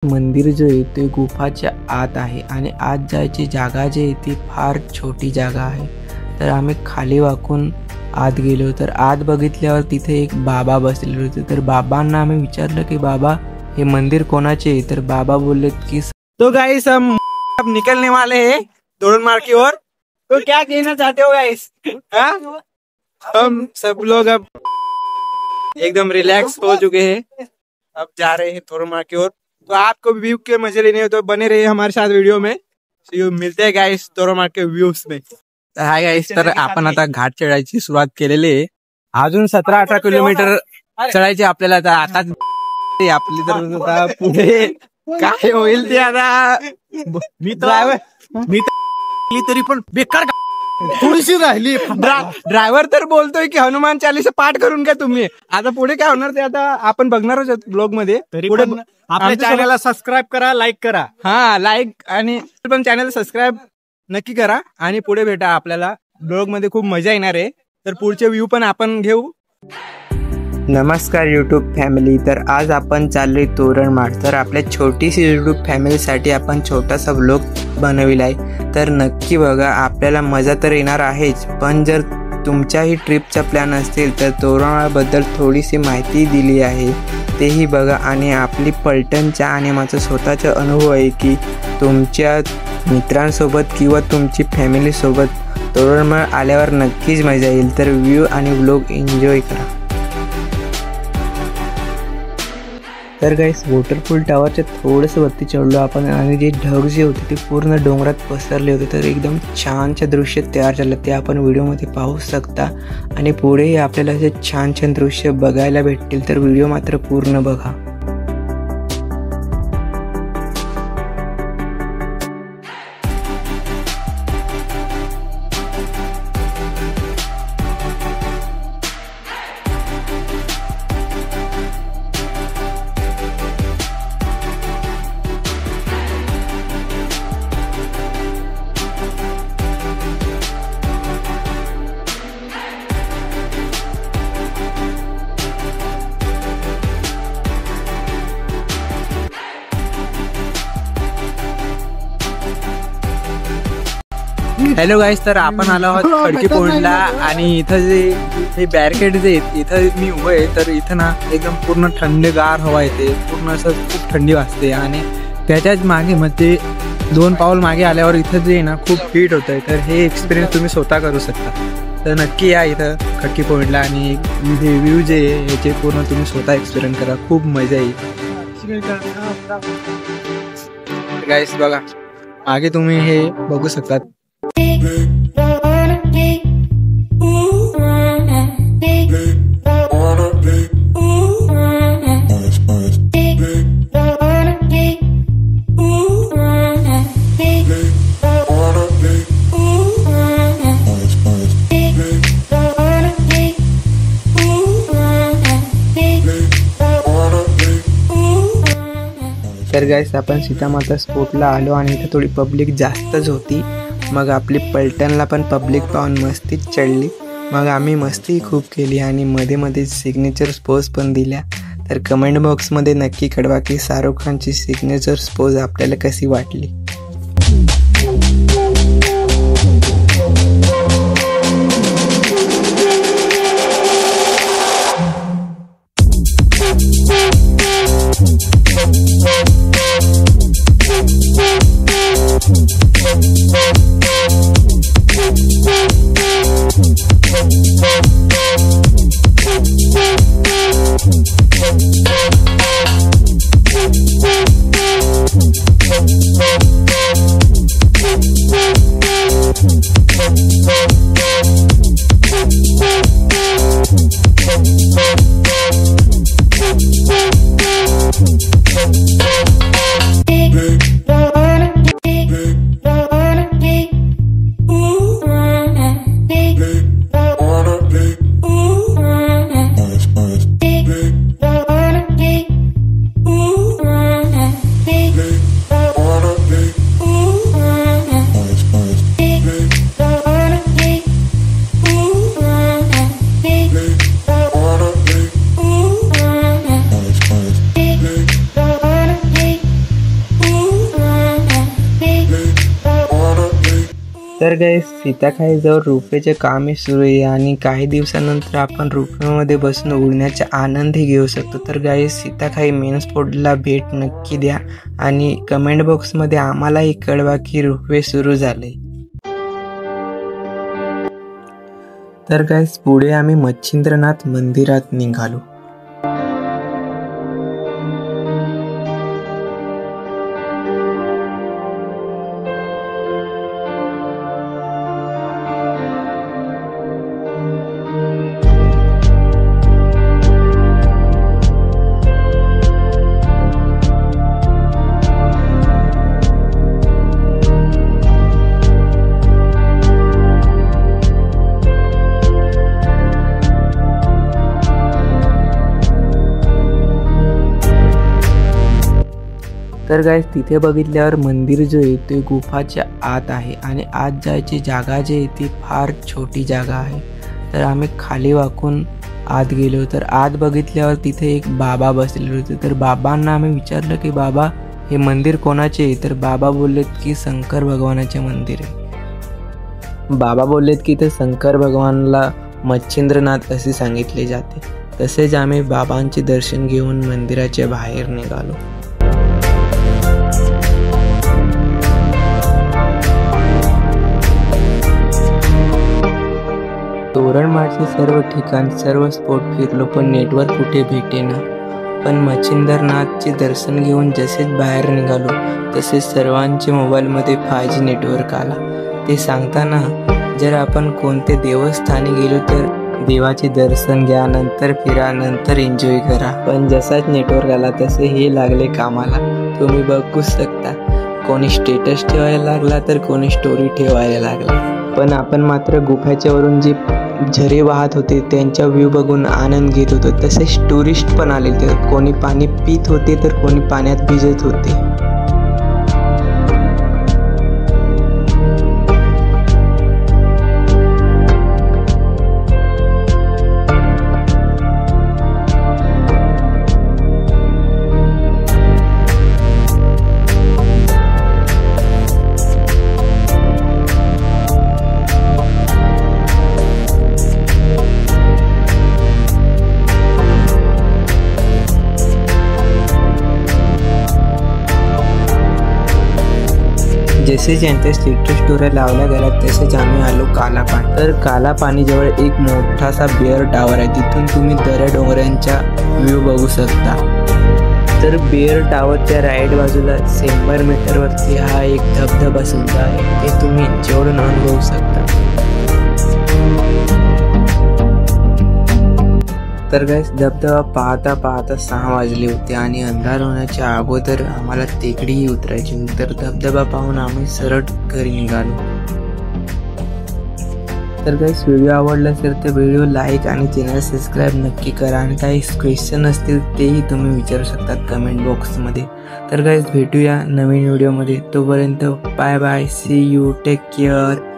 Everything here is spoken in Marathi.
मंदिर जो आहे ते गुफाच्या आत आहे आणि आत जायची जागा जी आहे ती फार छोटी जागा आहे। तर आम्ही खाली वाकून आत गेलो तर आत बघितल्यावर तिथे एक बाबा बसलेले होते। तर बाबांना आम्ही विचारलं की बाबा हे मंदिर कोणाचे आहे? तर बाबा बोलले की तो गाइस हम अब निकलने वाले हैं तोरण मार्ग की ओर। तो क्या कहना चाहते हो गाइस? हम सब लोग अब एकदम रिलैक्स हो चुके हैं, अब जा रहे हैं तोरण मार्ग की ओर। तो आपको व्यू के मजे लेने हो तो बने रहिए हमारे साथ वीडियो में। मिलते हैं गाइस तोरण मार्ग के व्यूज में। हाय गाइस, तर आपण आता घाट चढायची सुरुवात केलेली आहे। अजून 17-18 किलोमीटर चढायचे आपल्याला। आता आपली तर पुढे काय होईल ते आता मी तरी पण बेकार थोडीशी राहिली। ड्रायव्हर तर बोलतोय की हनुमान चालीसा पाठ करून घ्या तुम्ही। आता पुढे काय होणार ते आता आपण बघणारच आहोत ब्लॉग मध्ये। पुढे आपल्या चॅनलला सबस्क्राईब करा, लाईक करा। हा, लाईक आणि पण चॅनल सबस्क्राईब नक्की करा आणि पुढे भेटा आपल्याला। ब्लॉग मध्ये खूप मजा येणार आहे, तर पुढचे व्ह्यू पण आपण घेऊ। नमस्कार यूट्यूब फॅमिली, तर आज आपण चाललोय तोरण मार्ग। तर आपल्या छोटीशी यूट्यूब फॅमिलीसाठी आपण छोटासा व्लॉग बनविला आहे, तर नक्की बघा। आपल्याला मजा तर येणार आहेच, पण जर तुमच्याही ट्रिपचा प्लॅन असेल तर तोरणाबद्दल थोडीशी माहिती दिली आहे तेही बघा। आणि आपली पलटणच्या आणि माझा स्वतःचा अनुभव आहे की तुमच्या मित्रांसोबत किंवा तुमची फॅमिलीसोबत तोरणमाळ आल्यावर नक्कीच मजा येईल। तर व्ह्यू आणि व्लॉग एन्जॉय करा। तर गाइस, वॉटरफॉल टावरच्या थोडंसं वरती चढलो आपण आणि जे ढग जे होते ते पूर्ण डोंगरात पसरले होते। तर एकदम छानचे दृश्य तयार झालं, ते आपण व्हिडिओमध्ये पाहू शकता। आणि पुढेही आपल्याला असे छान छान दृश्य बघायला भेटतील, तर व्हिडिओ मात्र पूर्ण बघा। हॅलो गाइस, तर आपण आलो आहोत खडकी पॉइंटला आणि इथं जे हे बॅरिकेड जे इथं मी उभं आहे, तर इथं ना एकदम पूर्ण थंडगार हवा येते, पूर्ण असं खूप थंडी वाजते। आणि त्याच्याच मागे मध्ये 2 पाऊल मागे आल्यावर इथं जे ना खूप हीट होतंय। तर हे एक्सपिरियन्स तुम्ही स्वतः करू शकता। तर नक्की या इथं खडकी पॉइंटला आणि हे व्ह्यू जे याचे पूर्ण तुम्ही स्वतः एक्सपिरियन्स करा, खूप मजा येईल। गाइस बघा, मागे तुम्ही हे बघू शकता। तर गाइस, आपण सीतामाता स्पॉटला आलो आणि इथे थोडी पब्लिक जास्तच होती। मग आपली पलटणला पण पब्लिक पाहून मस्तीच चढली। मग आम्ही मस्ती खूप केली आणि मध्ये मध्ये सिग्नेचर पोज पण दिल्या। तर कमेंट बॉक्समध्ये नक्की कळवा की शाहरुख खानची सिग्नेचर पोज आपल्याला कशी वाटली। तर गाईस सीताखाईजवळ रोपवेचे कामही सुरू आहे आणि काही दिवसानंतर आपण रोपवेमध्ये बसून उडण्याचा आनंदही घेऊ शकतो. तर गाईस सीताखाई मेन स्पॉटला भेट नक्की द्या आणि कमेंट बॉक्समध्ये आम्हालाही कळवा की रोपवे सुरू झाले. तर गाईस पुढे आम्ही मच्छिंद्रनाथ मंदिरात निघालो. तर गाईस तिथे बघितल्यावर मंदिर जो आहे ते गुफाच्या आत आहे आणि आत जायची जागा जी आहे ती फार छोटी जागा आहे. तर आम्ही खाली वाकून आत गेलो. तर आत बघितल्यावर तिथे एक बाबा बसलेले होते. तर बाबांना आम्ही विचारलं की बाबा हे मंदिर कोणाचे आहे. तर बाबा बोललेत की शंकर भगवानाचे मंदिर आहे. बाबा बोललेत की ते शंकर भगवानला मच्छिंद्रनाथ असे सांगितले जाते. तसेच आम्ही बाबांचे दर्शन घेऊन मंदिराच्या बाहेर निघालो. तोरणमाळचे सर्व ठिकाण सर्व स्पॉट फिरलो पण नेटवर्क कुठे भेटेना. पण मच्छिंद्रनाथचे दर्शन घेऊन जसेच बाहेर निघालो तसेच सर्वांच्या मोबाईलमध्ये 5G नेटवर्क आला. ते सांगताना जर आपण कोणते देवस्थानी गेलो तर देवाचे दर्शन घ्या, नंतर फिरा, नंतर एन्जॉय करा. पण जसाच नेटवर्क आला तसे हे लागले कामाला. तुम्ही बघू शकता कोणी स्टेटस ठेवायला लागला तर कोणी स्टोरी ठेवायला लागला. पण आपण मात्र गुफाच्या वरून जे झरे वाहत होते त्यांचा व्ह्यू बघून आनंद घेत होतो. तसेच टुरिस्ट पण आले. तर कोणी पाणी पित होते तर कोणी पाण्यात भिजत होते. जसे ज्यांच्या स्टेटस स्टोऱ्या लावल्या गेल्या तसेच आम्ही आलो कालापाणी. तर कालापाणीजवळ एक मोठासा बिअर टावर आहे. तिथून तुम्ही दऱ्या डोंगरांचा व्ह्यू बघू शकता. तर बिअर टावरच्या राईट बाजूला 100 मीटरवरती हा एक धबधबा सुद्धा आहे. ते तुम्ही जेवढून अनुभवू शकता. तर गाईस धबधबा पाहता पाहता 6 वाजले होते आणि अंधार होण्याच्या अगोदर आम्हाला टेकडीही उतरायची होती. तर धबधबा पाहून आम्ही सरळ घरी निघालो. तर गाईस व्हिडिओ आवडला असेल तर व्हिडिओ लाईक आणि चॅनल सबस्क्राईब नक्की करा. आणि काही क्वेश्चन असतील तेही तुम्ही विचारू शकतात कमेंट बॉक्समध्ये. तर गाईस भेटूया नवीन व्हिडिओमध्ये. तोपर्यंत bye bye, see you, take care.